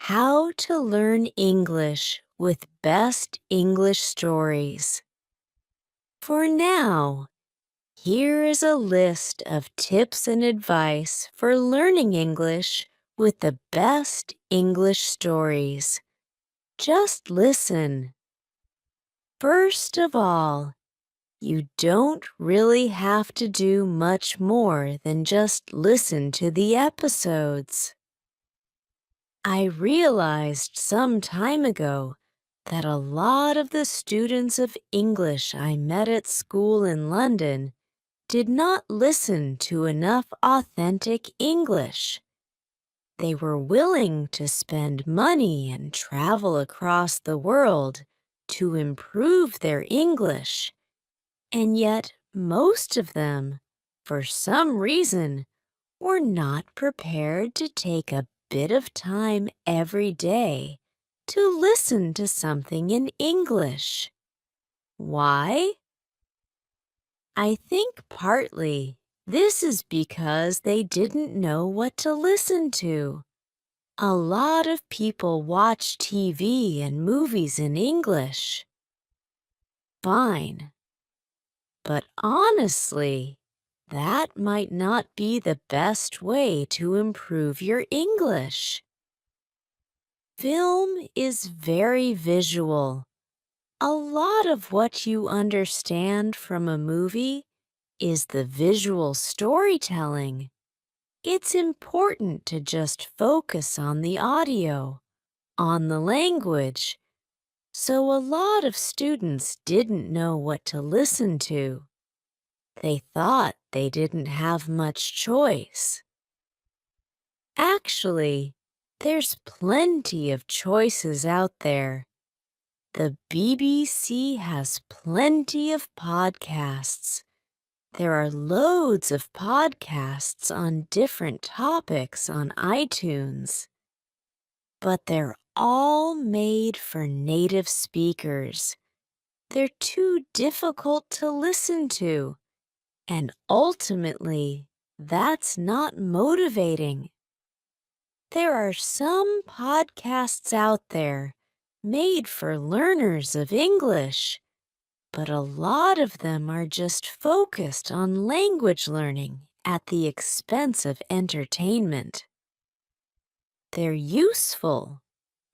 How to Learn English with Best English Stories. For now, here is a list of tips and advice for learning English with the best English stories. Just listen. First of all, you don't really have to do much more than just listen to the episodes. I realized some time ago that a lot of the students of English I met at school in London did not listen to enough authentic English. They were willing to spend money and travel across the world to improve their English, and yet most of them, for some reason, were not prepared to take a bit of time every day to listen to something in English. Why? I think partly this is because they didn't know what to listen to. A lot of people watch TV and movies in English. Fine. But honestly, that might not be the best way to improve your English. Film is very visual. A lot of what you understand from a movie is the visual storytelling. It's important to just focus on the audio, on the language. So a lot of students didn't know what to listen to. They thought they didn't have much choice. Actually, there's plenty of choices out there. The BBC has plenty of podcasts. There are loads of podcasts on different topics on iTunes. But they're all made for native speakers. They're too difficult to listen to, and ultimately, that's not motivating. There are some podcasts out there made for learners of English, but a lot of them are just focused on language learning at the expense of entertainment. They're useful,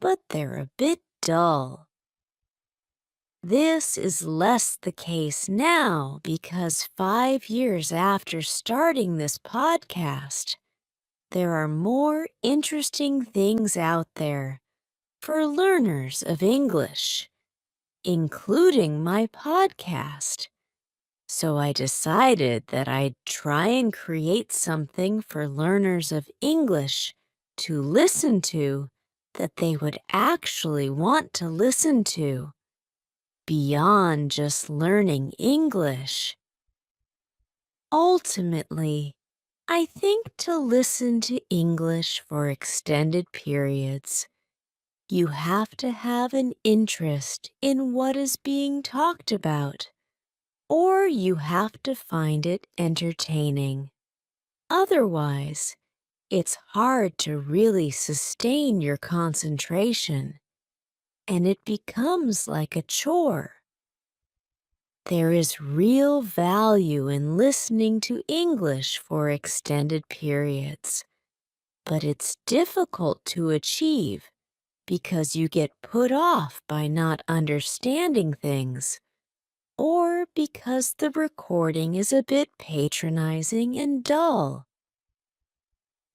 but they're a bit dull. This is less the case now because 5 years after starting this podcast, there are more interesting things out there for learners of English, including my podcast. So I decided that I'd try and create something for learners of English to listen to that they would actually want to listen to, beyond just learning English. Ultimately, I think to listen to English for extended periods, you have to have an interest in what is being talked about, or you have to find it entertaining. Otherwise, it's hard to really sustain your concentration, and it becomes like a chore. There is real value in listening to English for extended periods, but it's difficult to achieve because you get put off by not understanding things, or because the recording is a bit patronizing and dull.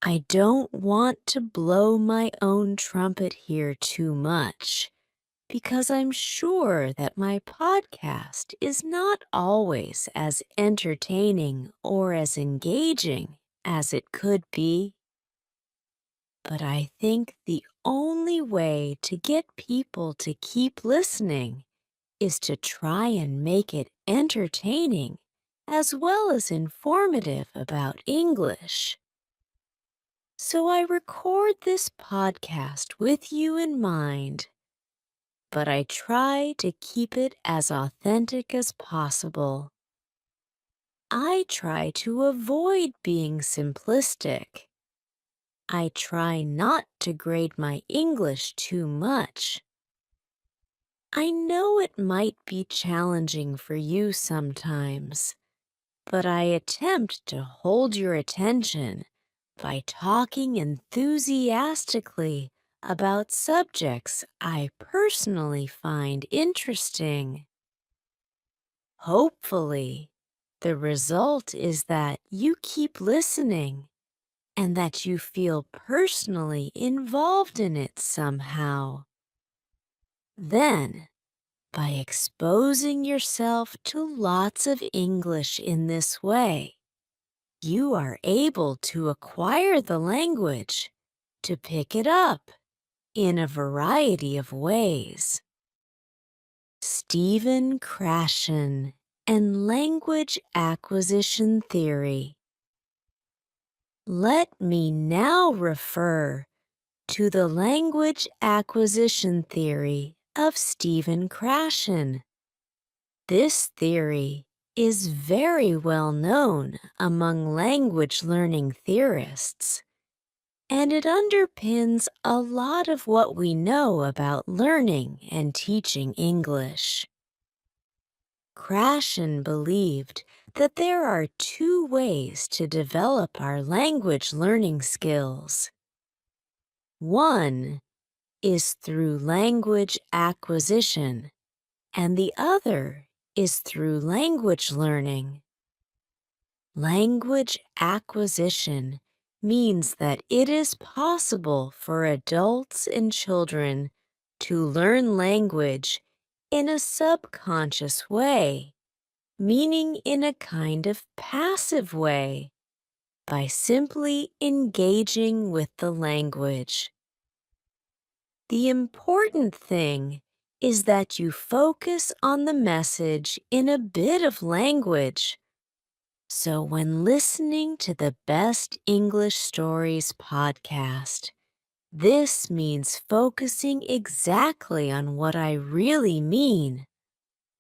I don't want to blow my own trumpet here too much, because I'm sure that my podcast is not always as entertaining or as engaging as it could be. But I think the only way to get people to keep listening is to try and make it entertaining as well as informative about English. So I record this podcast with you in mind, but I try to keep it as authentic as possible. I try to avoid being simplistic. I try not to grade my English too much. I know it might be challenging for you sometimes, but I attempt to hold your attention by talking enthusiastically about subjects I personally find interesting. Hopefully, the result is that you keep listening and that you feel personally involved in it somehow. Then, by exposing yourself to lots of English in this way, you are able to acquire the language, to pick it up in a variety of ways. Stephen Krashen and Language Acquisition Theory. Let me now refer to the language acquisition theory of Stephen Krashen. This theory is very well known among language learning theorists, and it underpins a lot of what we know about learning and teaching English. Krashen believed that there are two ways to develop our language learning skills. One is through language acquisition, and the other is through language learning. Language acquisition means that it is possible for adults and children to learn language in a subconscious way, meaning in a kind of passive way, by simply engaging with the language. The important thing is that you focus on the message in a bit of language. So when listening to the Best English Stories podcast, this means focusing exactly on what I really mean,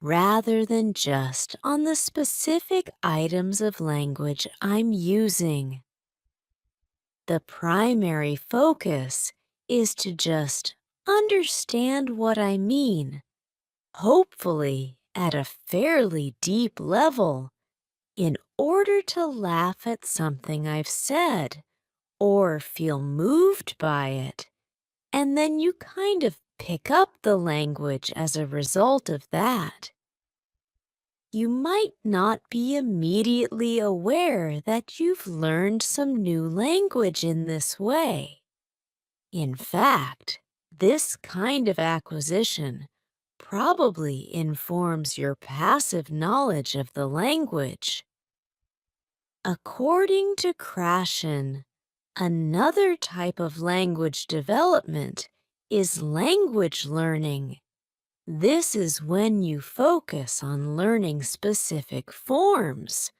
rather than just on the specific items of language I'm using. The primary focus is to just understand what I mean, hopefully at a fairly deep level, in order to laugh at something I've said or feel moved by it, and then you kind of pick up the language as a result of that. You might not be immediately aware that you've learned some new language in this way. In fact, this kind of acquisition probably informs your passive knowledge of the language. According to Krashen, another type of language development is language learning. This is when you focus on learning specific forms,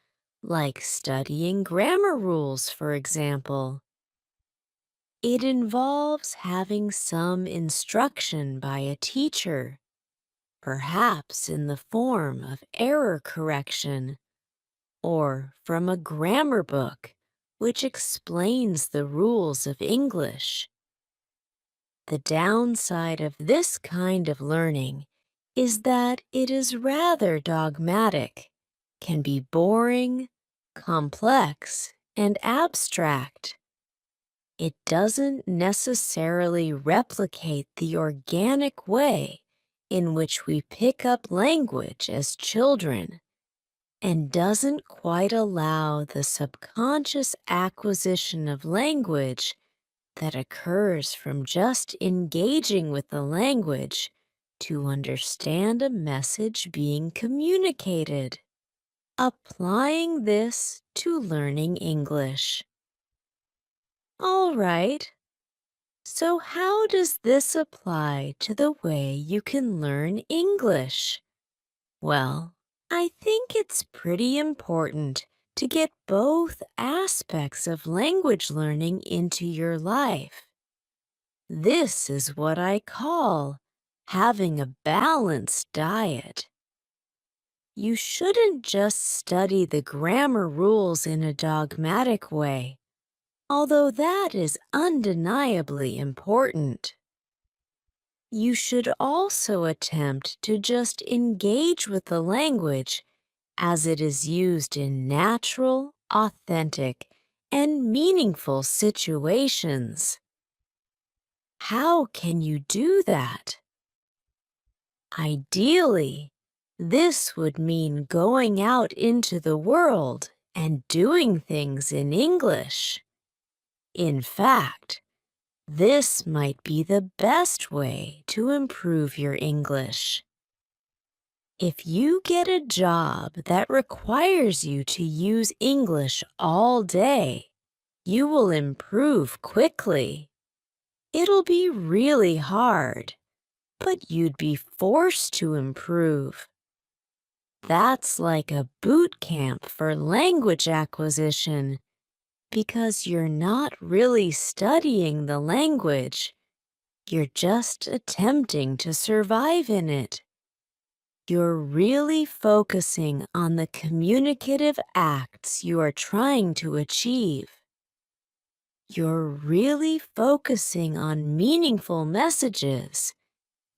like studying grammar rules, for example. It involves having some instruction by a teacher, perhaps in the form of error correction, or from a grammar book which explains the rules of English. The downside of this kind of learning is that it is rather dogmatic, can be boring, complex, and abstract. It doesn't necessarily replicate the organic way in which we pick up language as children, and doesn't quite allow the subconscious acquisition of language that occurs from just engaging with the language to understand a message being communicated. Applying this to learning English. All right. So how does this apply to the way you can learn English? Well, I think it's pretty important to get both aspects of language learning into your life. This is what I call having a balanced diet. You shouldn't just study the grammar rules in a dogmatic way, although that is undeniably important. You should also attempt to just engage with the language as it is used in natural, authentic, and meaningful situations. How can you do that? Ideally, this would mean going out into the world and doing things in English. In fact, this might be the best way to improve your English. If you get a job that requires you to use English all day, you will improve quickly. It'll be really hard, but you'd be forced to improve. That's like a boot camp for language acquisition because you're not really studying the language. You're just attempting to survive in it. You're really focusing on the communicative acts you are trying to achieve. You're really focusing on meaningful messages,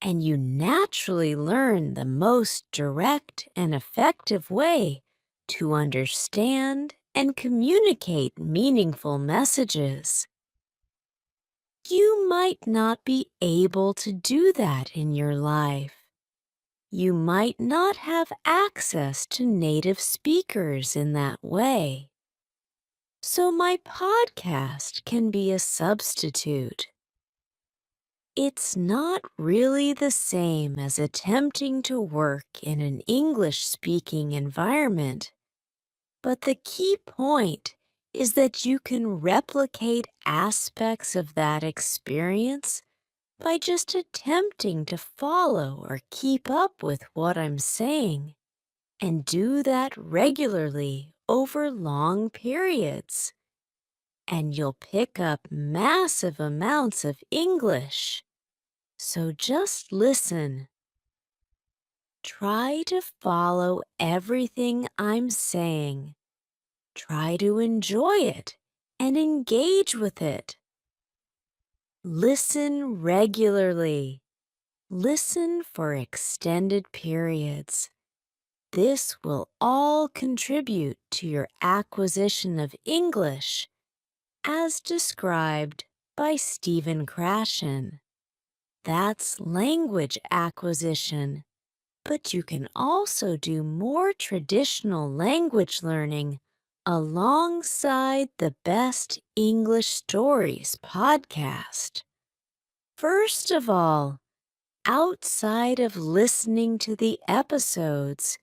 and you naturally learn the most direct and effective way to understand and communicate meaningful messages. You might not be able to do that in your life. You might not have access to native speakers in that way. So my podcast can be a substitute. It's not really the same as attempting to work in an English-speaking environment, but the key point is that you can replicate aspects of that experience by just attempting to follow or keep up with what I'm saying, and do that regularly over long periods. And you'll pick up massive amounts of English. So just listen. Try to follow everything I'm saying. Try to enjoy it and engage with it. Listen regularly. Listen for extended periods. This will all contribute to your acquisition of English, as described by Stephen Krashen. That's language acquisition, but you can also do more traditional language learning alongside the Best English Stories podcast. First of all, outside of listening to the episodes,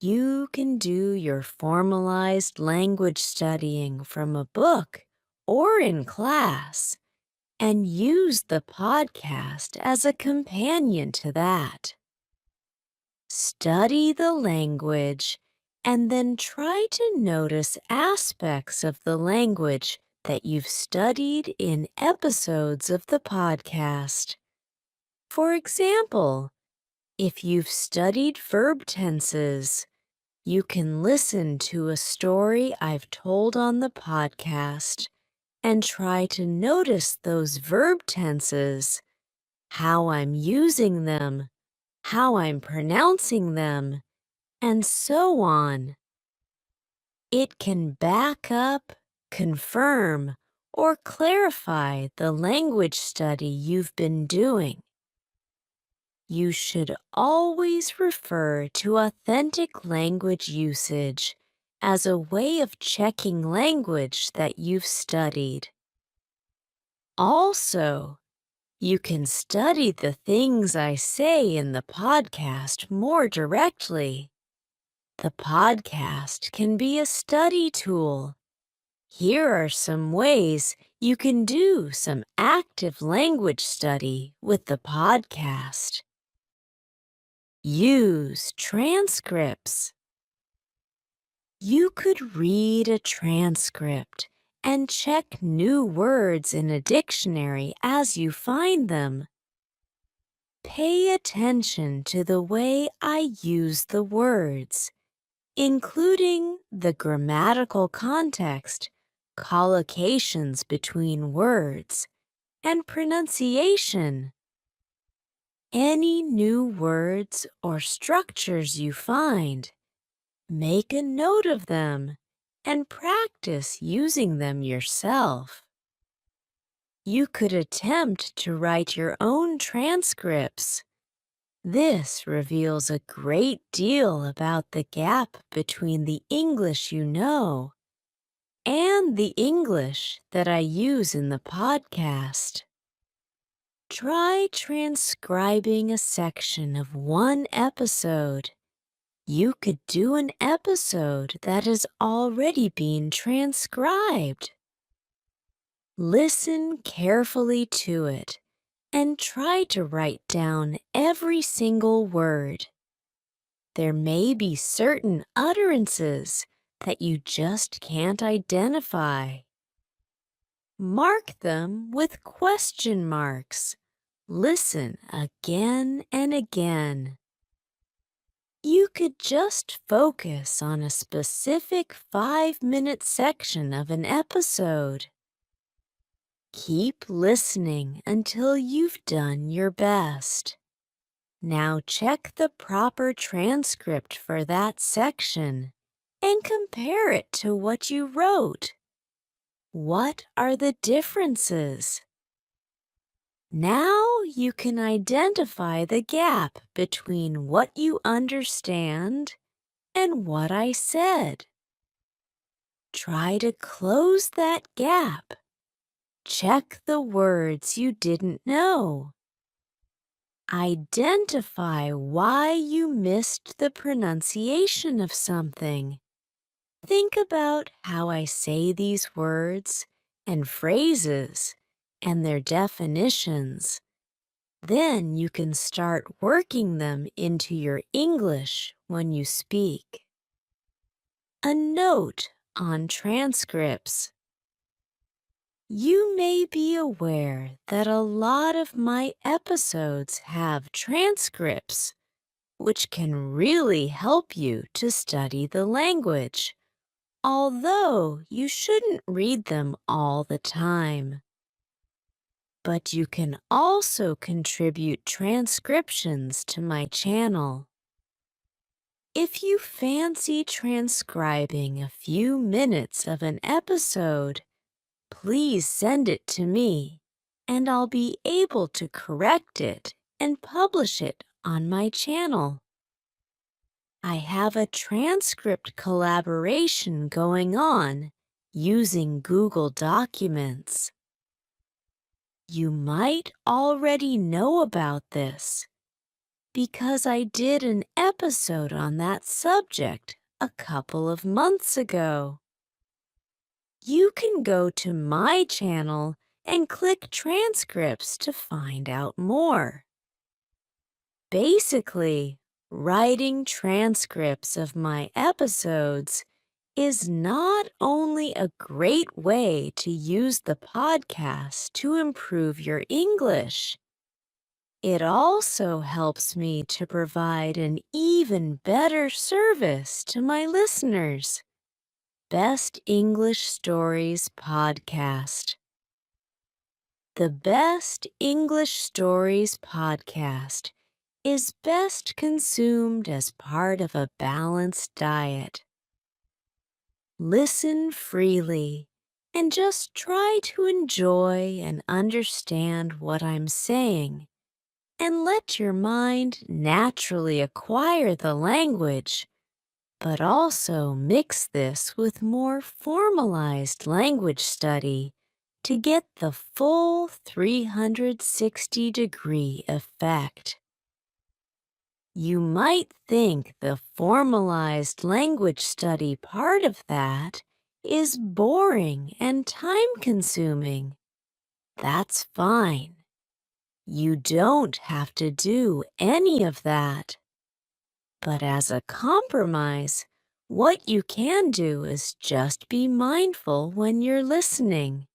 you can do your formalized language studying from a book or in class and use the podcast as a companion to that. Study the language and then try to notice aspects of the language that you've studied in episodes of the podcast. For example, if you've studied verb tenses, you can listen to a story I've told on the podcast and try to notice those verb tenses, how I'm using them, how I'm pronouncing them, and so on. It can back up, confirm, or clarify the language study you've been doing. You should always refer to authentic language usage as a way of checking language that you've studied. Also, you can study the things I say in the podcast more directly. The podcast can be a study tool. Here are some ways you can do some active language study with the podcast. Use transcripts. You could read a transcript and check new words in a dictionary as you find them. Pay attention to the way I use the words, including the grammatical context collocations between words, and pronunciation. Any new words or structures you find, make a note of them and practice using them yourself. You could attempt to write your own transcripts. This reveals a great deal about the gap between the English you know and the English that I use in the podcast. Try transcribing a section of one episode. You could do an episode that has already been transcribed. Listen carefully to it and try to write down every single word. There may be certain utterances that you just can't identify. Mark them with question marks. Listen again and again. You could just focus on a specific 5-minute section of an episode. Keep listening until you've done your best. Now check the proper transcript for that section and compare it to what you wrote. What are the differences? Now you can identify the gap between what you understand and what I said. Try to close that gap. Check the words you didn't know. Identify why you missed the pronunciation of something. Think about how I say these words and phrases and their definitions. Then you can start working them into your English when you speak. A note on transcripts. You may be aware that a lot of my episodes have transcripts, which can really help you to study the language, although you shouldn't read them all the time. But you can also contribute transcriptions to my channel. If you fancy transcribing a few minutes of an episode, please send it to me, and I'll be able to correct it and publish it on my channel. I have a transcript collaboration going on using Google Documents. You might already know about this because I did an episode on that subject a couple of months ago. You can go to my channel and click transcripts to find out more. Basically, writing transcripts of my episodes is not only a great way to use the podcast to improve your English, it also helps me to provide an even better service to my listeners. Best English Stories Podcast. The Best English Stories Podcast is best consumed as part of a balanced diet. Listen freely and just try to enjoy and understand what I'm saying, and let your mind naturally acquire the language, but also mix this with more formalized language study to get the full 360-degree effect. You might think the formalized language study part of that is boring and time-consuming. That's fine. You don't have to do any of that. But as a compromise, what you can do is just be mindful when you're listening.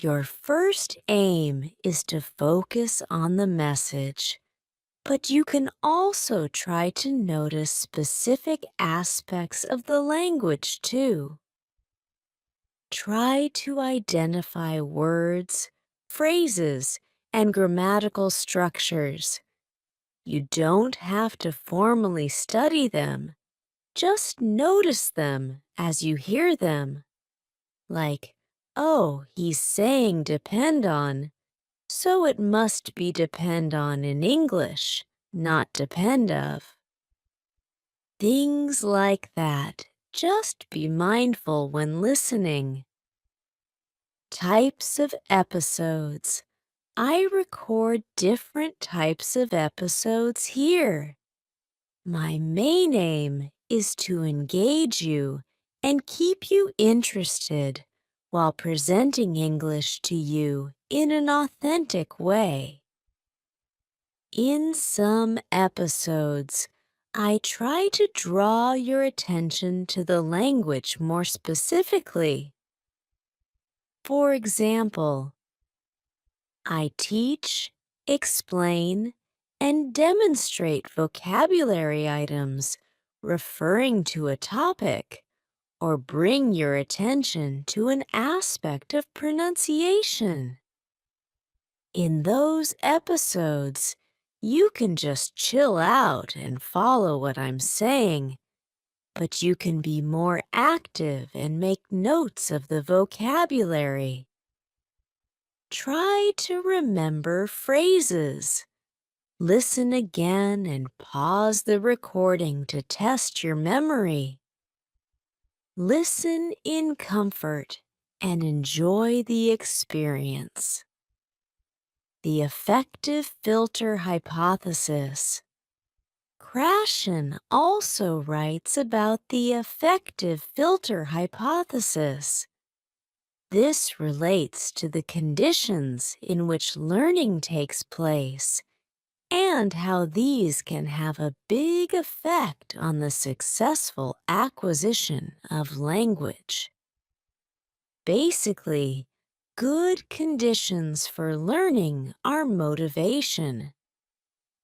Your first aim is to focus on the message, but you can also try to notice specific aspects of the language too. Try to identify words, phrases, and grammatical structures. You don't have to formally study them. Just notice them as you hear them. Like, oh, he's saying depend on, so it must be depend on in English, not depend of. Things like that. Just be mindful when listening. Types of episodes. I record different types of episodes here. My main aim is to engage you and keep you interested while presenting English to you in an authentic way. In some episodes, I try to draw your attention to the language more specifically. For example, I teach, explain, and demonstrate vocabulary items referring to a topic, or bring your attention to an aspect of pronunciation. In those episodes, you can just chill out and follow what I'm saying, but you can be more active and make notes of the vocabulary. Try to remember phrases. Listen again and pause the recording to test your memory. Listen in comfort and enjoy the experience. The effective filter hypothesis. Krashen also writes about the effective filter hypothesis. This relates to the conditions in which learning takes place and how these can have a big effect on the successful acquisition of language. Basically, good conditions for learning are motivation.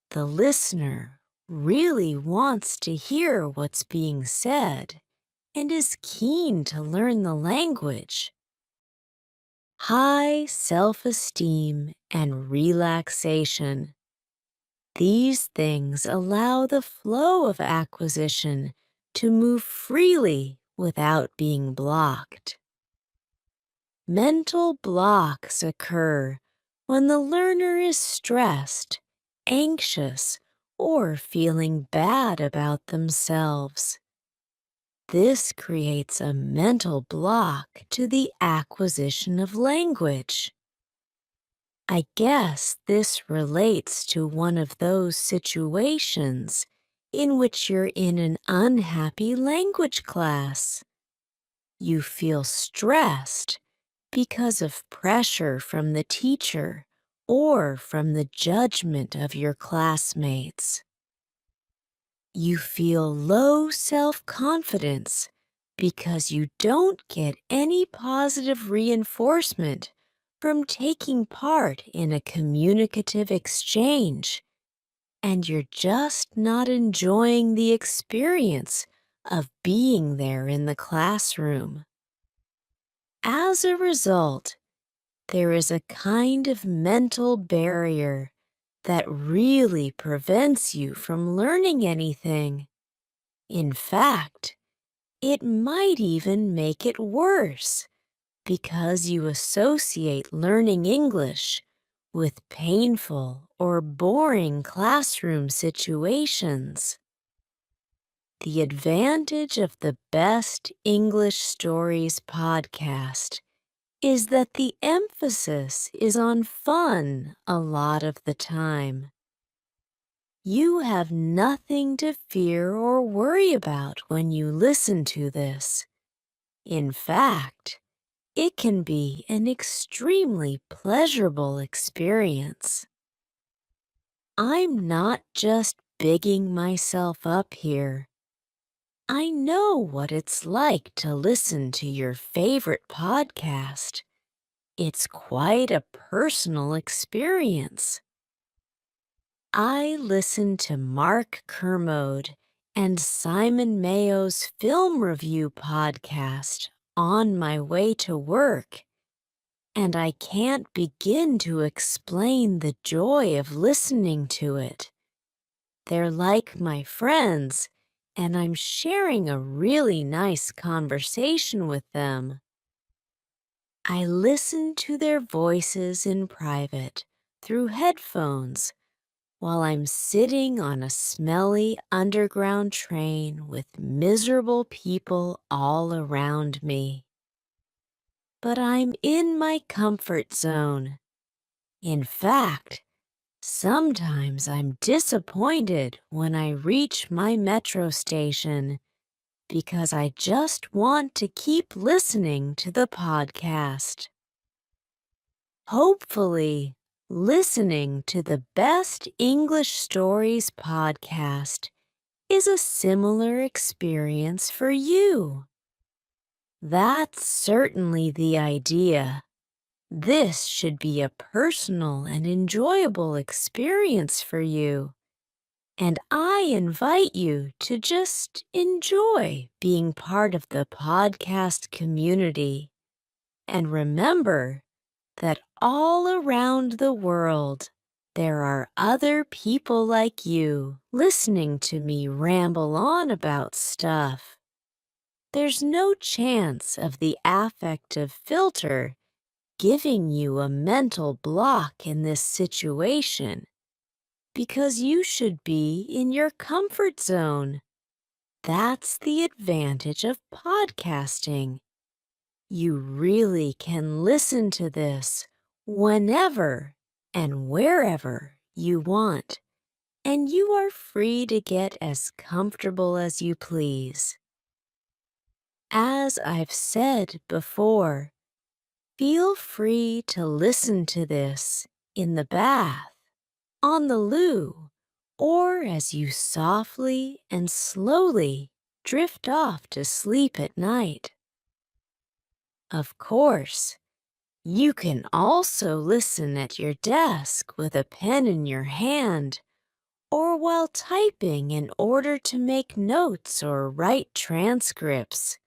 The listener really wants to hear what's being said and is keen to learn the language. High self-esteem and relaxation. These things allow the flow of acquisition to move freely without being blocked. Mental blocks occur when the learner is stressed, anxious, or feeling bad about themselves. This creates a mental block to the acquisition of language. I guess this relates to one of those situations in which you're in an unhappy language class. You feel stressed because of pressure from the teacher or from the judgment of your classmates. You feel low self-confidence because you don't get any positive reinforcement from taking part in a communicative exchange, and you're just not enjoying the experience of being there in the classroom. As a result, there is a kind of mental barrier that really prevents you from learning anything. In fact, it might even make it worse because you associate learning English with painful or boring classroom situations. The advantage of the Best English Stories podcast is that the emphasis is on fun a lot of the time. You have nothing to fear or worry about when you listen to this. In fact, it can be an extremely pleasurable experience. I'm not just bigging myself up here. I know what it's like to listen to your favorite podcast. It's quite a personal experience. I listen to Mark Kermode and Simon Mayo's film review podcast on my way to work, and I can't begin to explain the joy of listening to it. They're like my friends, and I'm sharing a really nice conversation with them. I listen to their voices in private through headphones while I'm sitting on a smelly underground train with miserable people all around me. But I'm in my comfort zone. In fact, sometimes I'm disappointed when I reach my metro station because I just want to keep listening to the podcast. Hopefully, listening to the Best English Stories podcast is a similar experience for you. That's certainly the idea. This should be a personal and enjoyable experience for you, and I invite you to just enjoy being part of the podcast community. And remember that all around the world, there are other people like you listening to me ramble on about stuff. There's no chance of the affective filter giving you a mental block in this situation because you should be in your comfort zone. That's the advantage of podcasting. You really can listen to this whenever and wherever you want, and you are free to get as comfortable as you please. As I've said before, feel free to listen to this in the bath, on the loo, or as you softly and slowly drift off to sleep at night. Of course, you can also listen at your desk with a pen in your hand or while typing in order to make notes or write transcripts.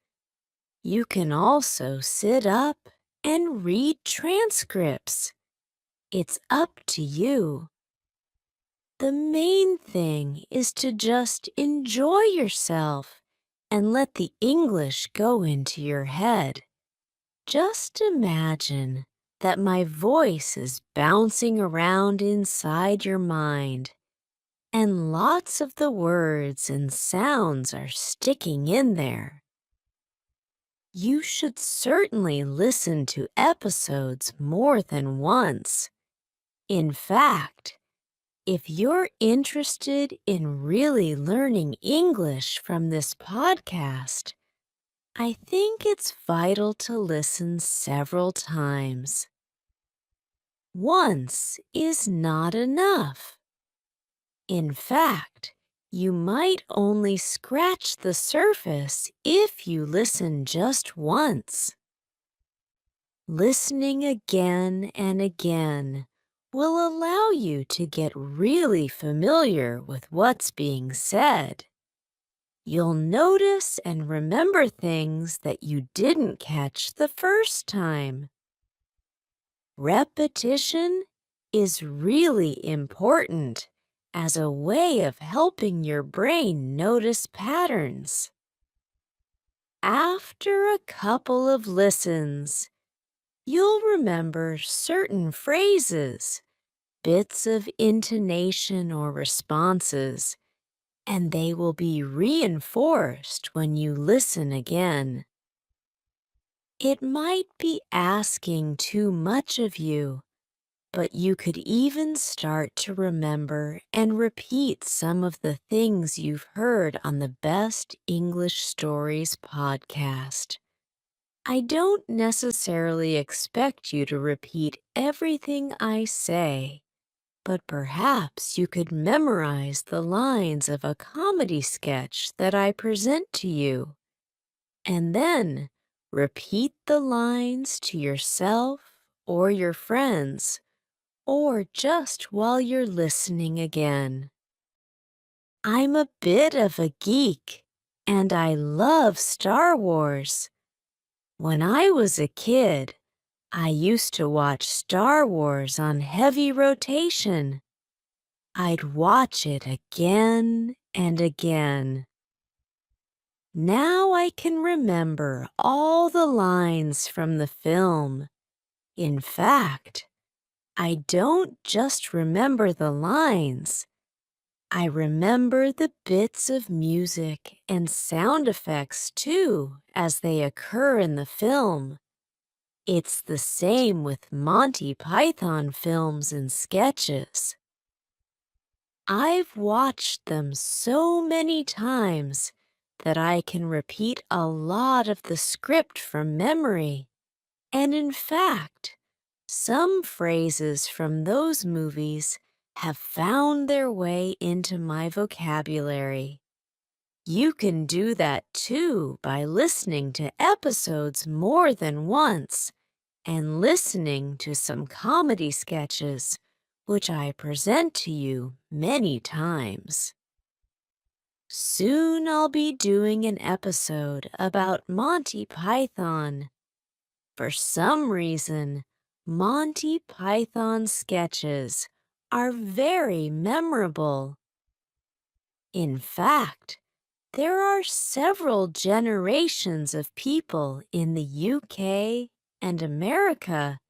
You can also sit up and read transcripts. It's up to you. The main thing is to just enjoy yourself and let the English go into your head. Just imagine that my voice is bouncing around inside your mind, and lots of the words and sounds are sticking in there. You should certainly listen to episodes more than once. In fact, if you're interested in really learning English from this podcast, I think it's vital to listen several times. Once is not enough. In fact, you might only scratch the surface if you listen just once. Listening again and again will allow you to get really familiar with what's being said. You'll notice and remember things that you didn't catch the first time. Repetition is really important as a way of helping your brain notice patterns. After a couple of listens, you'll remember certain phrases, bits of intonation or responses, and they will be reinforced when you listen again. It might be asking too much of you, but you could even start to remember and repeat some of the things you've heard on the Best English Stories podcast. I don't necessarily expect you to repeat everything I say, but perhaps you could memorize the lines of a comedy sketch that I present to you, and then repeat the lines to yourself or your friends, or just while you're listening again. I'm a bit of a geek, and I love Star Wars. When I was a kid, I used to watch Star Wars on heavy rotation. I'd watch it again and again. Now I can remember all the lines from the film. In fact, I don't just remember the lines. I remember the bits of music and sound effects too as they occur in the film. It's the same with Monty Python films and sketches. I've watched them so many times that I can repeat a lot of the script from memory. And in fact, some phrases from those movies have found their way into my vocabulary. You can do that too by listening to episodes more than once and listening to some comedy sketches, which I present to you many times. Soon I'll be doing an episode about Monty Python. For some reason, Monty Python sketches are very memorable. In fact, there are several generations of people in the UK and America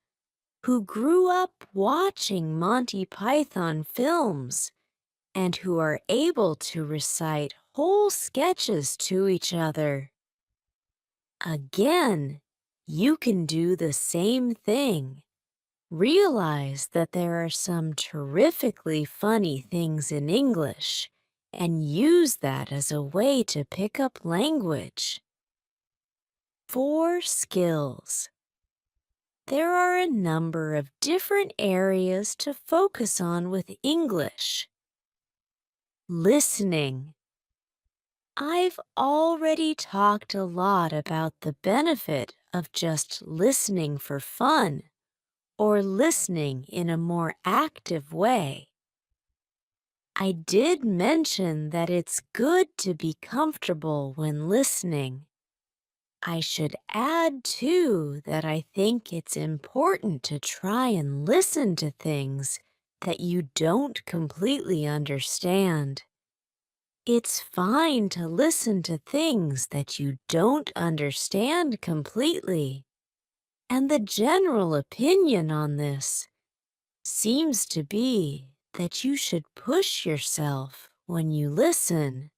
who grew up watching Monty Python films and who are able to recite whole sketches to each other. Again, you can do the same thing. Realize that there are some terrifically funny things in English and use that as a way to pick up language. 4 skills. There are a number of different areas to focus on with English. Listening. I've already talked a lot about the benefit of just listening for fun or listening in a more active way. I did mention that it's good to be comfortable when listening. I should add, too, that I think it's important to try and listen to things that you don't completely understand. It's fine to listen to things that you don't understand completely. And the general opinion on this seems to be that you should push yourself when you listen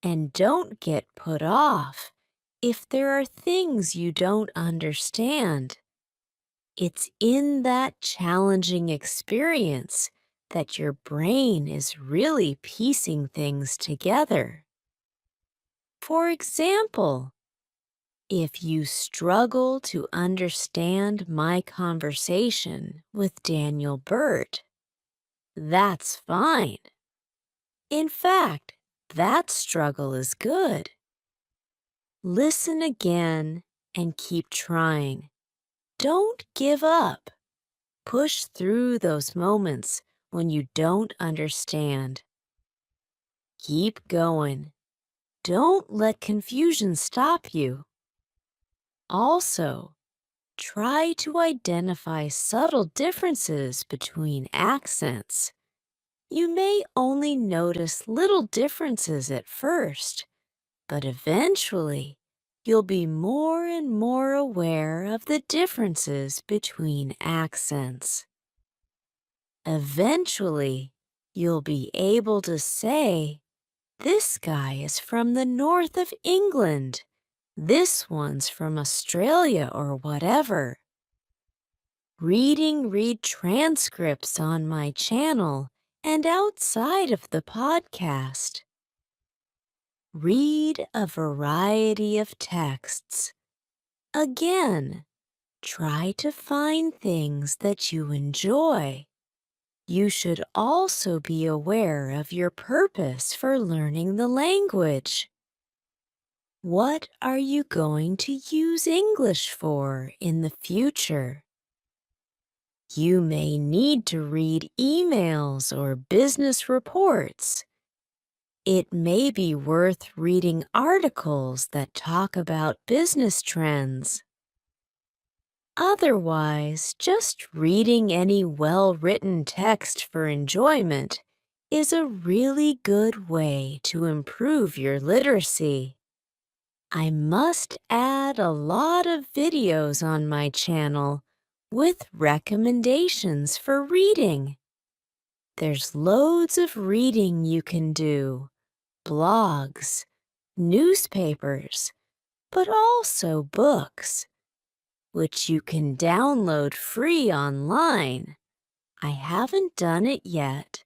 and don't get put off if there are things you don't understand. It's in that challenging experience that your brain is really piecing things together. For example, if you struggle to understand my conversation with Daniel Burt, that's fine. In fact, that struggle is good. Listen again and keep trying. Don't give up. Push through those moments when you don't understand. Keep going. Don't let confusion stop you. Also, try to identify subtle differences between accents. You may only notice little differences at first, but eventually you'll be more and more aware of the differences between accents. Eventually, you'll be able to say, "This guy is from the north of England. This one's from Australia," or whatever. Read transcripts on my channel and outside of the podcast. Read a variety of texts. Again, try to find things that you enjoy. You should also be aware of your purpose for learning the language. What are you going to use English for in the future? You may need to read emails or business reports. It may be worth reading articles that talk about business trends. Otherwise, just reading any well-written text for enjoyment is a really good way to improve your literacy. I must add a lot of videos on my channel with recommendations for reading. There's loads of reading you can do, blogs, newspapers, but also books, which you can download free online. I haven't done it yet,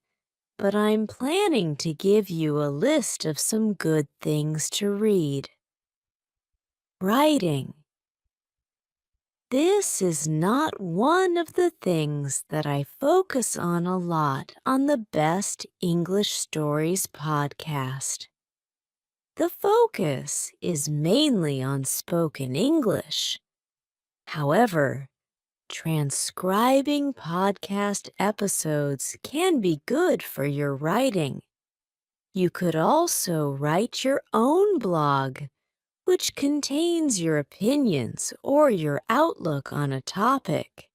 but I'm planning to give you a list of some good things to read. Writing. This is not one of the things that I focus on a lot on the Best English Stories podcast. The focus is mainly on spoken English. However, transcribing podcast episodes can be good for your writing. You could also write your own blog, which contains your opinions or your outlook on a topic.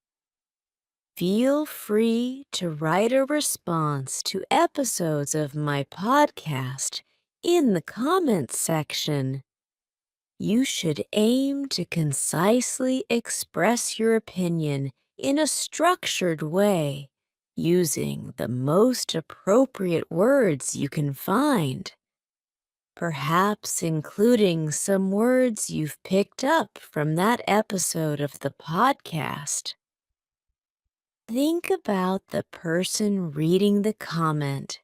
Feel free to write a response to episodes of my podcast in the comments section. You should aim to concisely express your opinion in a structured way, using the most appropriate words you can find. Perhaps including some words you've picked up from that episode of the podcast. Think about the person reading the comment.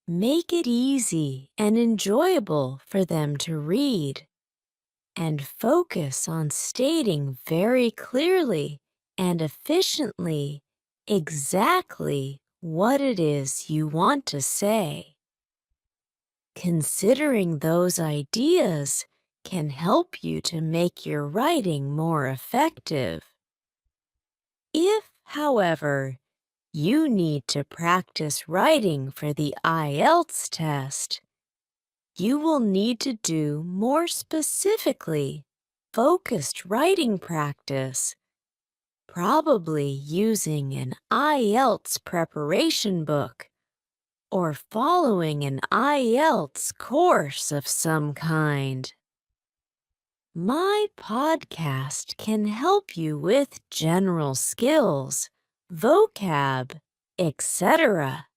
Make it easy and enjoyable for them to read. And focus on stating very clearly and efficiently exactly what it is you want to say. Considering those ideas can help you to make your writing more effective. If, however, you need to practice writing for the IELTS test, you will need to do more specifically focused writing practice, probably using an IELTS preparation book or following an IELTS course of some kind. My podcast can help you with general skills, vocab, etc.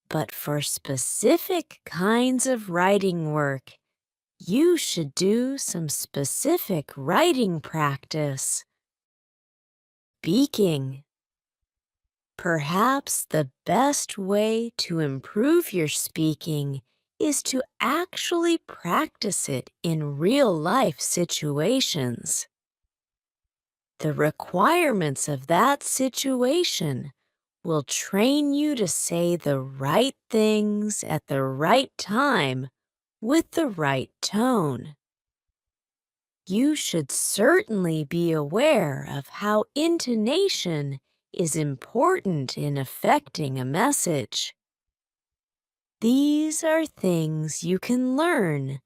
But for specific kinds of writing work, you should do some specific writing practice. Speaking. Perhaps the best way to improve your speaking is to actually practice it in real-life situations. The requirements of that situation will train you to say the right things at the right time with the right tone. You should certainly be aware of how intonation is important in affecting a message. These are things you can learn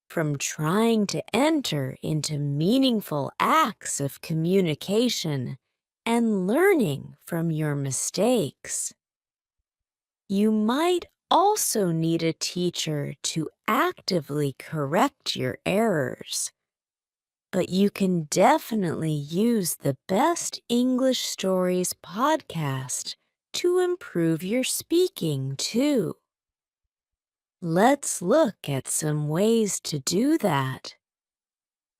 from trying to enter into meaningful acts of communication and learning from your mistakes. You might also need a teacher to actively correct your errors. But you can definitely use the Best English Stories podcast to improve your speaking too. Let's look at some ways to do that.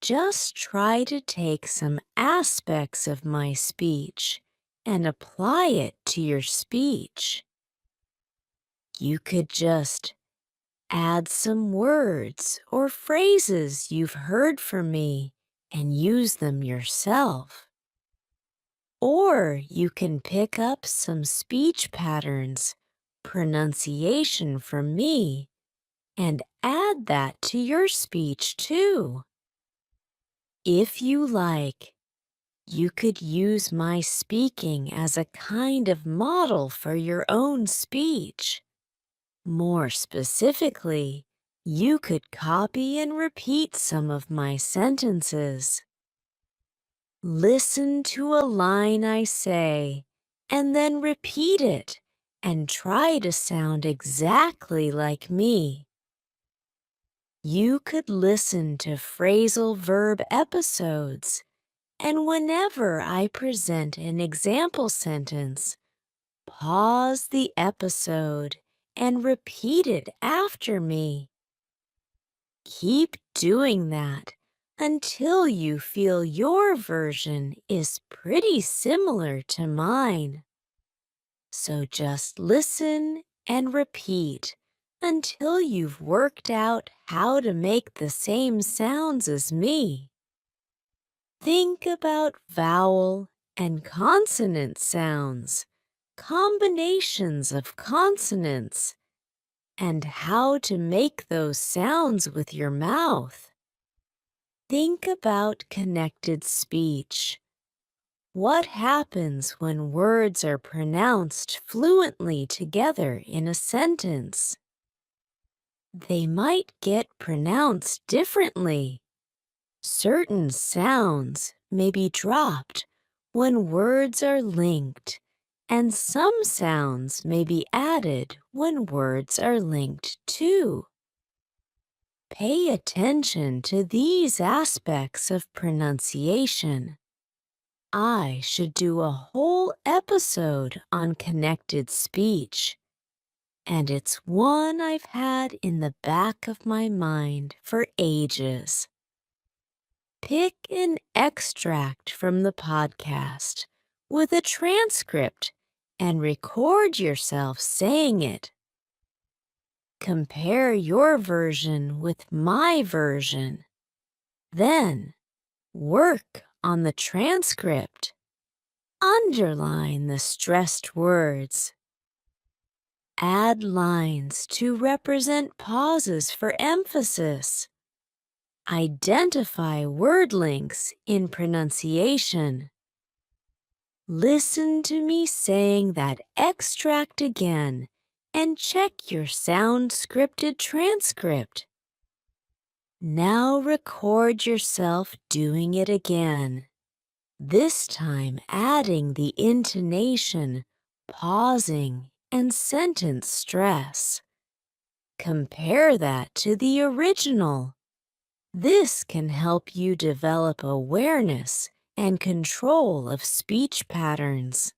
Just try to take some aspects of my speech and apply it to your speech. You could just add some words or phrases you've heard from me and use them yourself. Or you can pick up some speech patterns, pronunciation from me, and add that to your speech too. If you like, you could use my speaking as a kind of model for your own speech. More specifically, you could copy and repeat some of my sentences. Listen to a line I say and then repeat it and try to sound exactly like me. You could listen to phrasal verb episodes, and whenever I present an example sentence, pause the episode and repeat it after me. Keep doing that until you feel your version is pretty similar to mine. So just listen and repeat until you've worked out how to make the same sounds as me. Think about vowel and consonant sounds, combinations of consonants, and how to make those sounds with your mouth. Think about connected speech. What happens when words are pronounced fluently together in a sentence? They might get pronounced differently. Certain sounds may be dropped when words are linked, and some sounds may be added when words are linked too. Pay attention to these aspects of pronunciation. I should do a whole episode on connected speech, and it's one I've had in the back of my mind for ages. Pick an extract from the podcast with a transcript and record yourself saying it. Compare your version with my version. Then, work on the transcript. Underline the stressed words. Add lines to represent pauses for emphasis. Identify word links in pronunciation. Listen to me saying that extract again and check your sound scripted transcript. Now record yourself doing it again, this time adding the intonation, pausing, and sentence stress. Compare that to the original. This can help you develop awareness and control of speech patterns.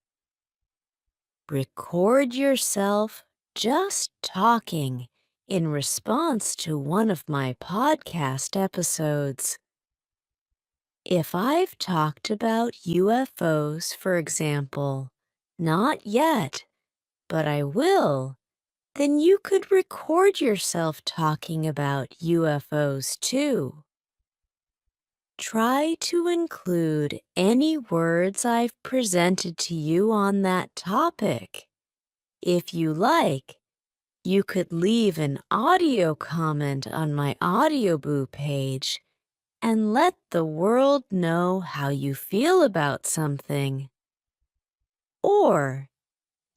Record yourself just talking in response to one of my podcast episodes. If I've talked about UFOs, for example, not yet, but I will, then you could record yourself talking about UFOs too. Try to include any words I've presented to you on that topic. If you like, you could leave an audio comment on my Audioboo page and let the world know how you feel about something. Or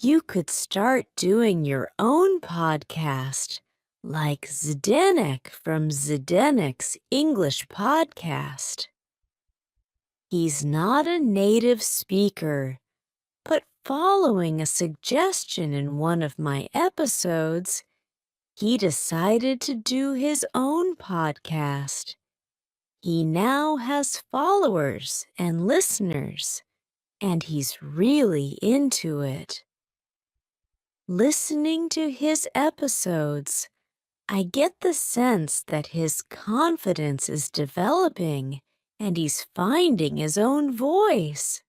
you could start doing your own podcast, like Zdenek from Zdenek's English podcast. He's not a native speaker, but following a suggestion in one of my episodes, he decided to do his own podcast. He now has followers and listeners, and he's really into it. Listening to his episodes, I get the sense that his confidence is developing and he's finding his own voice.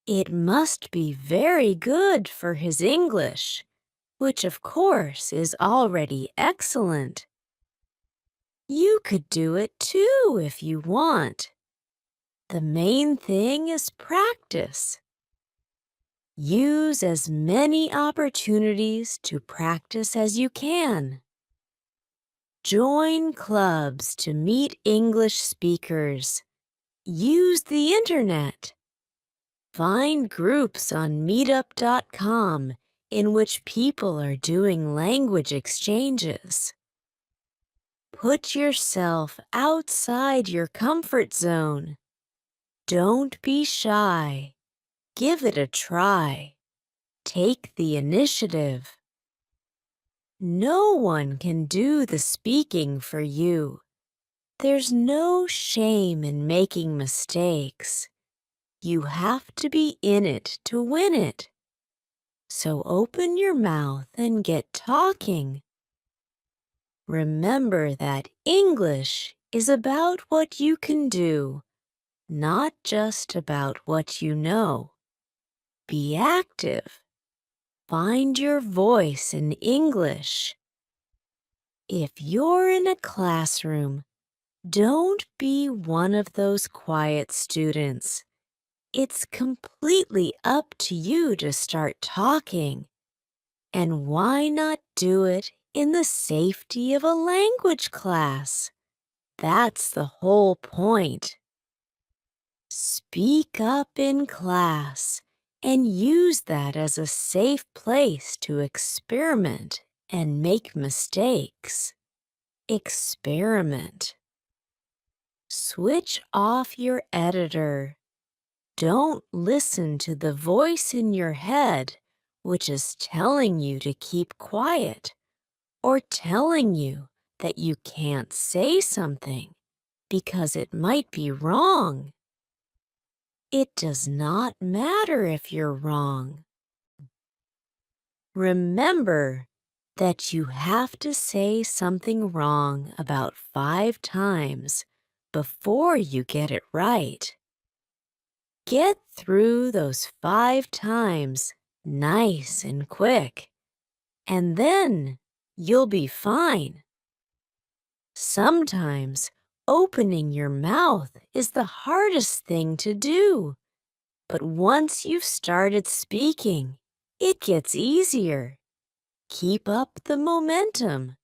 It must be very good for his English, which of course is already excellent. You could do it too if you want. The main thing is practice. Use as many opportunities to practice as you can. Join clubs to meet English speakers. Use the internet. Find groups on meetup.com in which people are doing language exchanges. Put yourself outside your comfort zone. Don't be shy. Give it a try. Take the initiative. No one can do the speaking for you. There's no shame in making mistakes. You have to be in it to win it. So open your mouth and get talking. Remember that English is about what you can do, not just about what you know. Be active. Find your voice in English. If you're in a classroom, don't be one of those quiet students. It's completely up to you to start talking. And why not do it in the safety of a language class? That's the whole point. Speak up in class and use that as a safe place to experiment and make mistakes. Experiment. Switch off your editor. Don't listen to the voice in your head, which is telling you to keep quiet or telling you that you can't say something because it might be wrong. It does not matter if you're wrong. Remember that you have to say something wrong about 5 times before you get it right. Get through those 5 times nice and quick, and then you'll be fine. Sometimes opening your mouth is the hardest thing to do, but once you've started speaking, it gets easier. Keep up the momentum.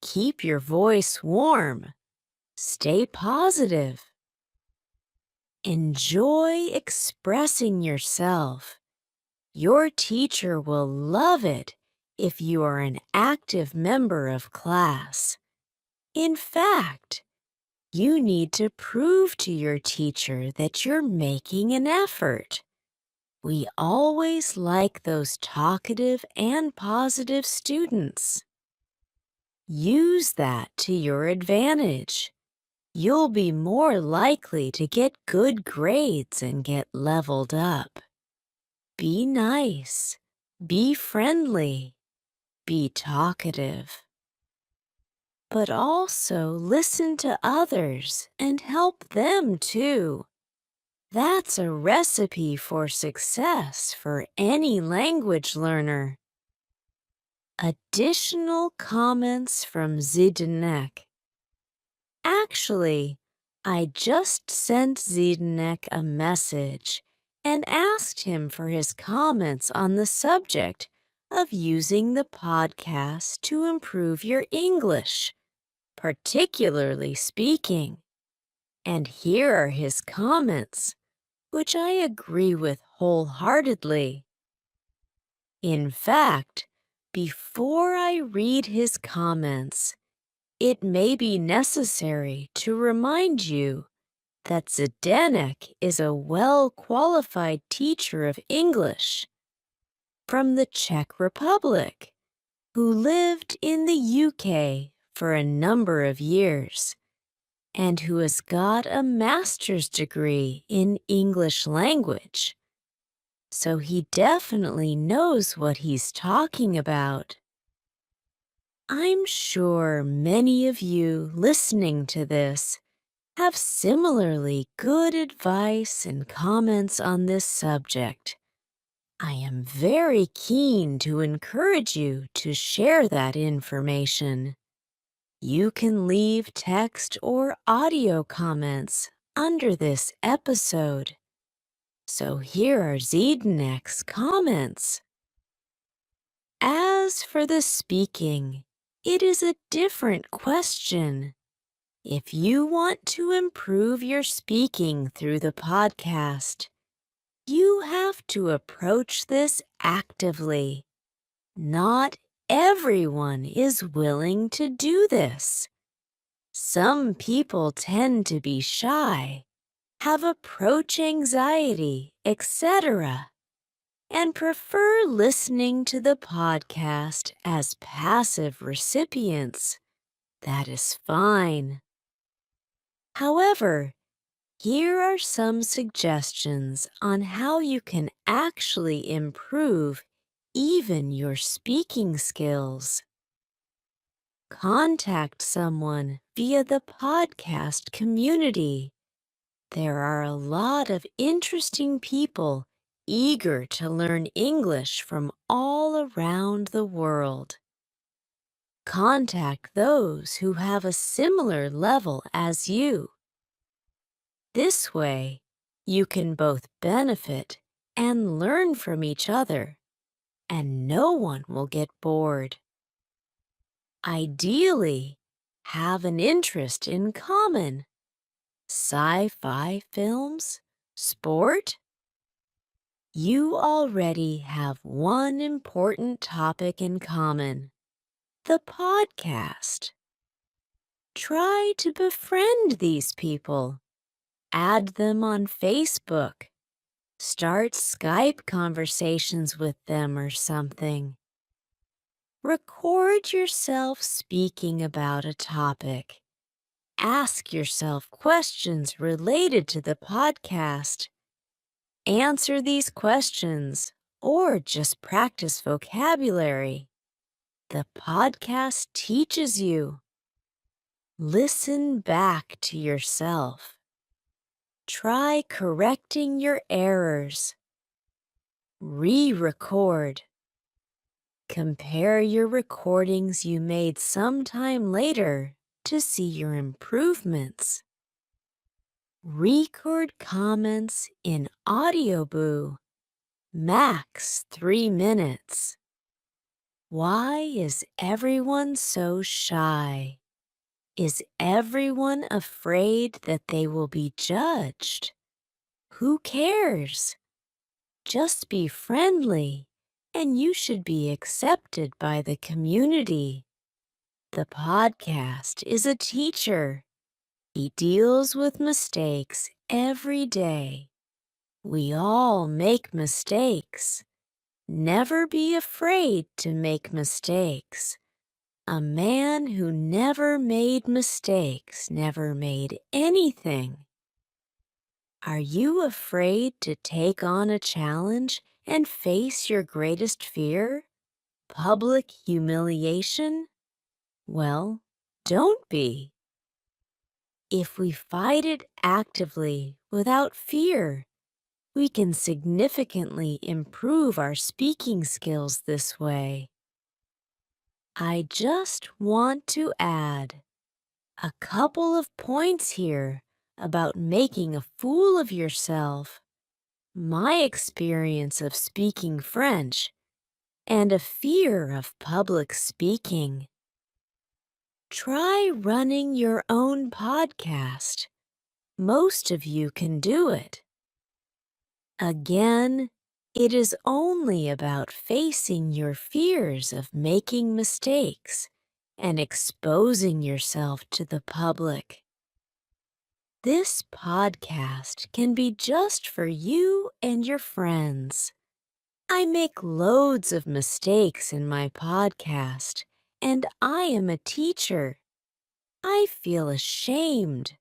Keep your voice warm. Stay positive. Enjoy expressing yourself. Your teacher will love it if you are an active member of class. In fact, you need to prove to your teacher that you're making an effort. We always like those talkative and positive students. Use that to your advantage. You'll be more likely to get good grades and get leveled up. Be nice. Be friendly. Be talkative. But also listen to others and help them too. That's a recipe for success for any language learner. Additional comments from Zdenek. Actually, I just sent Zdenek a message and asked him for his comments on the subject of using the podcast to improve your English, particularly speaking. And here are his comments, which I agree with wholeheartedly. In fact, before I read his comments, it may be necessary to remind you that Zdenek is a well-qualified teacher of English from the Czech Republic, who lived in the UK for a number of years, and who has got a master's degree in English language. So he definitely knows what he's talking about. I'm sure many of you listening to this have similarly good advice and comments on this subject. I am very keen to encourage you to share that information. You can leave text or audio comments under this episode. So here are Zdenek's comments. As for the speaking, it is a different question. If you want to improve your speaking through the podcast, you have to approach this actively. Not everyone is willing to do this. Some people tend to be shy. have approach anxiety, etc., and prefer listening to the podcast as passive recipients, that is fine. However, here are some suggestions on how you can actually improve even your speaking skills. Contact someone via the podcast community. There are a lot of interesting people eager to learn English from all around the world. Contact those who have a similar level as you. This way, you can both benefit and learn from each other, and no one will get bored. Ideally, have an interest in common. Sci-fi films? Sport? You already have one important topic in common: the podcast. Try to befriend these people. Add them on Facebook. Start Skype conversations with them or something. Record yourself speaking about a topic. Ask yourself questions related to the podcast. Answer these questions or just practice vocabulary. The podcast teaches you. Listen back to yourself. Try correcting your errors. Re-record. Compare your recordings you made sometime later to see your improvements. Record comments in Audioboo, max 3 minutes. Why is everyone so shy? Is everyone afraid that they will be judged? Who cares? Just be friendly, and you should be accepted by the community. The podcast is a teacher. He deals with mistakes every day. We all make mistakes. Never be afraid to make mistakes. A man who never made mistakes never made anything. Are you afraid to take on a challenge and face your greatest fear? Public humiliation? Well, don't be. If we fight it actively, without fear, we can significantly improve our speaking skills this way. I just want to add a couple of points here about making a fool of yourself, my experience of speaking French, and a fear of public speaking. Try running your own podcast. Most of you can do it. Again, it is only about facing your fears of making mistakes and exposing yourself to the public. This podcast can be just for you and your friends. I make loads of mistakes in my podcast, and I am a teacher. I feel ashamed.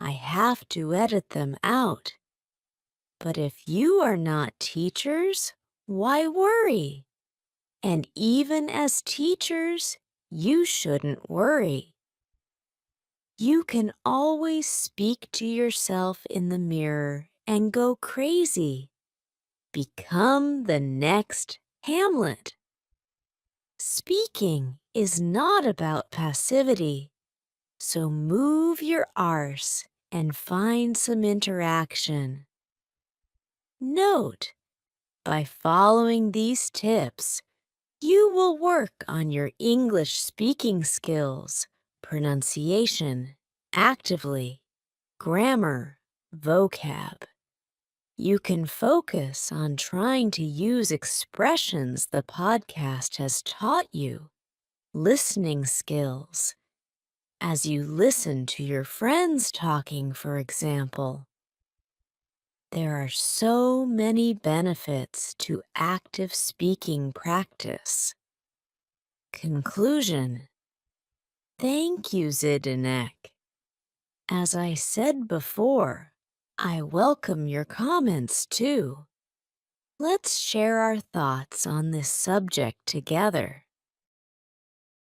I have to edit them out. But if you are not teachers, why worry? And even as teachers, you shouldn't worry. You can always speak to yourself in the mirror and go crazy. Become the next Hamlet. Speaking is not about passivity, so move your arse and find some interaction. Note, by following these tips, you will work on your English speaking skills, pronunciation, actively, grammar, vocab. You can focus on trying to use expressions the podcast has taught you, listening skills, as you listen to your friends talking, for example. There are so many benefits to active speaking practice. Conclusion. Thank you, Zidanek. As I said before, I welcome your comments too. Let's share our thoughts on this subject together.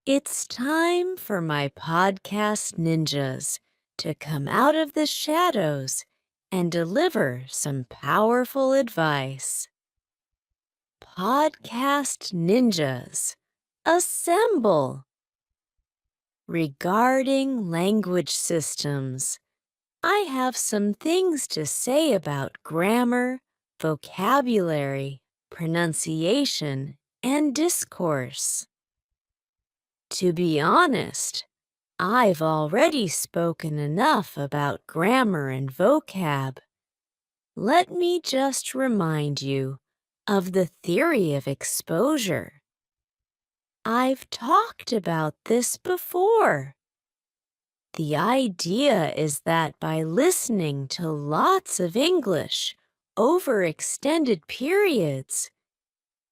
It's time for my podcast ninjas to come out of the shadows and deliver some powerful advice. Podcast ninjas, assemble! Regarding language systems, I have some things to say about grammar, vocabulary, pronunciation, and discourse. To be honest, I've already spoken enough about grammar and vocab. Let me just remind you of the theory of exposure. I've talked about this before. The idea is that by listening to lots of English over extended periods,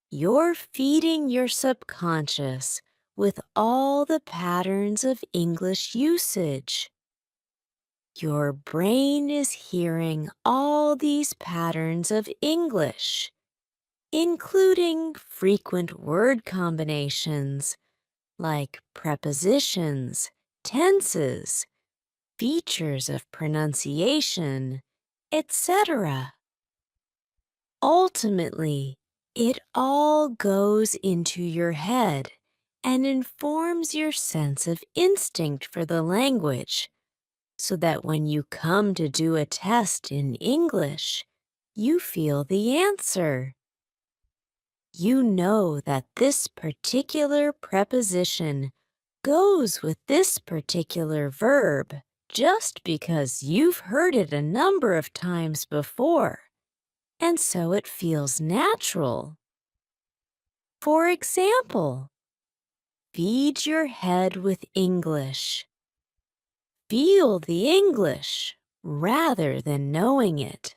you're feeding your subconscious with all the patterns of English usage. Your brain is hearing all these patterns of English, including frequent word combinations like prepositions, tenses, features of pronunciation, etc. Ultimately, it all goes into your head and informs your sense of instinct for the language, so that when you come to do a test in English, you feel the answer. You know that this particular preposition goes with this particular verb just because you've heard it a number of times before, and so it feels natural. For example, feed your head with English. Feel the English rather than knowing it.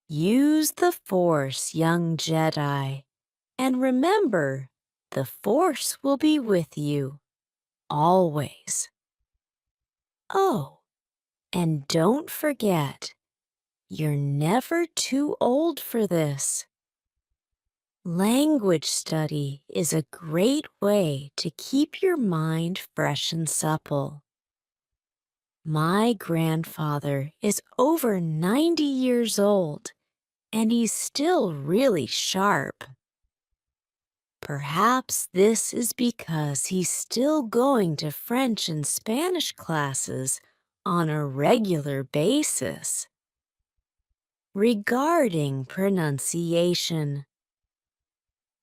Use the Force, young Jedi, and remember, the Force will be with you, always. Oh, and don't forget, you're never too old for this. Language study is a great way to keep your mind fresh and supple. My grandfather is over 90 years old, and he's still really sharp. Perhaps this is because he's still going to French and Spanish classes on a regular basis. Regarding pronunciation,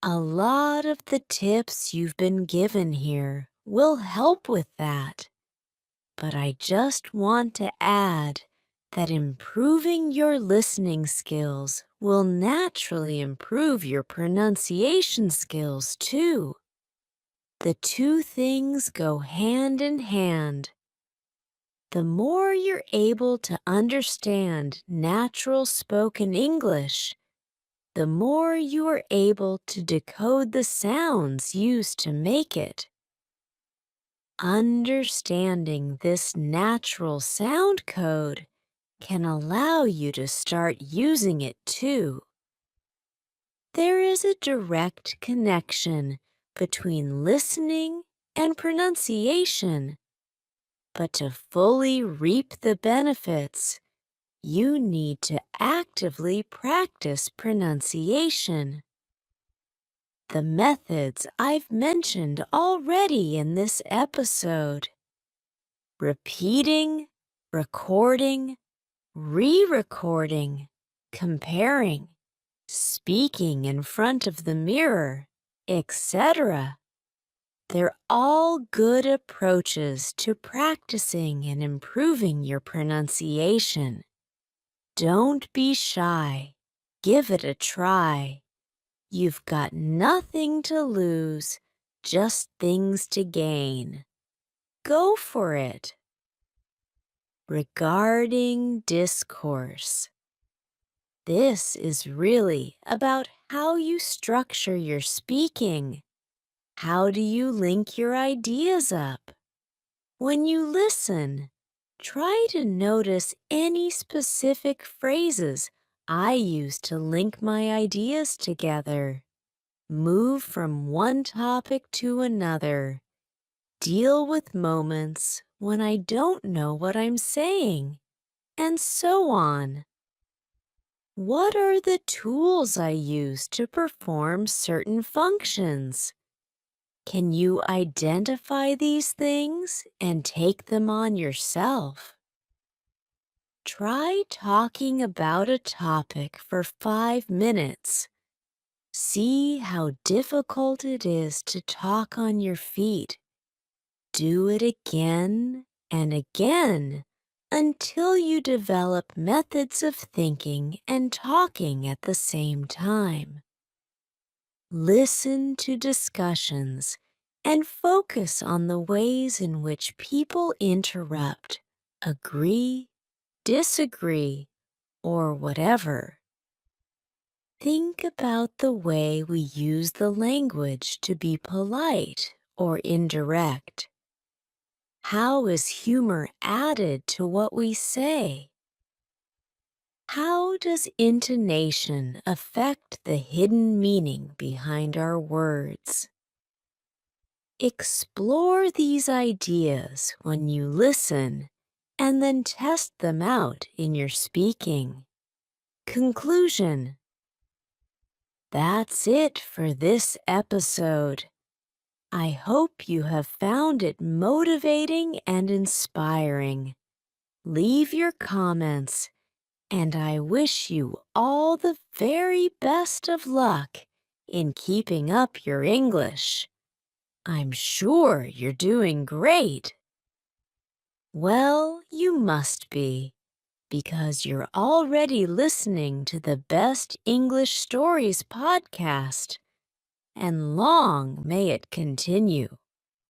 a lot of the tips you've been given here will help with that. But I just want to add that improving your listening skills will naturally improve your pronunciation skills too. The two things go hand in hand. The more you're able to understand natural spoken English, the more you are able to decode the sounds used to make it. Understanding this natural sound code can allow you to start using it too. There is a direct connection between listening and pronunciation, but to fully reap the benefits, you need to actively practice pronunciation. The methods I've mentioned already in this episode: repeating, recording, re-recording, comparing, speaking in front of the mirror, etc. They're all good approaches to practicing and improving your pronunciation. Don't be shy. Give it a try. You've got nothing to lose, just things to gain. Go for it. Regarding discourse, This is really about how you structure your speaking. How do you link your ideas up? When you listen, try to notice any specific phrases I use to link my ideas together. Move from one topic to another. Deal with moments when I don't know what I'm saying, and so on. What are the tools I use to perform certain functions? Can you identify these things and take them on yourself? Try talking about a topic for 5 minutes. See how difficult it is to talk on your feet. Do it again and again until you develop methods of thinking and talking at the same time. Listen to discussions and focus on the ways in which people interrupt, agree, disagree, or whatever. Think about the way we use the language to be polite or indirect. How is humor added to what we say? How does intonation affect the hidden meaning behind our words? Explore these ideas when you listen and then test them out in your speaking. Conclusion. That's it for this episode. I hope you have found it motivating and inspiring. Leave your comments, and I wish you all the very best of luck in keeping up your English. I'm sure you're doing great. Well, you must be, because you're already listening to the Best English Stories podcast, and long may it continue.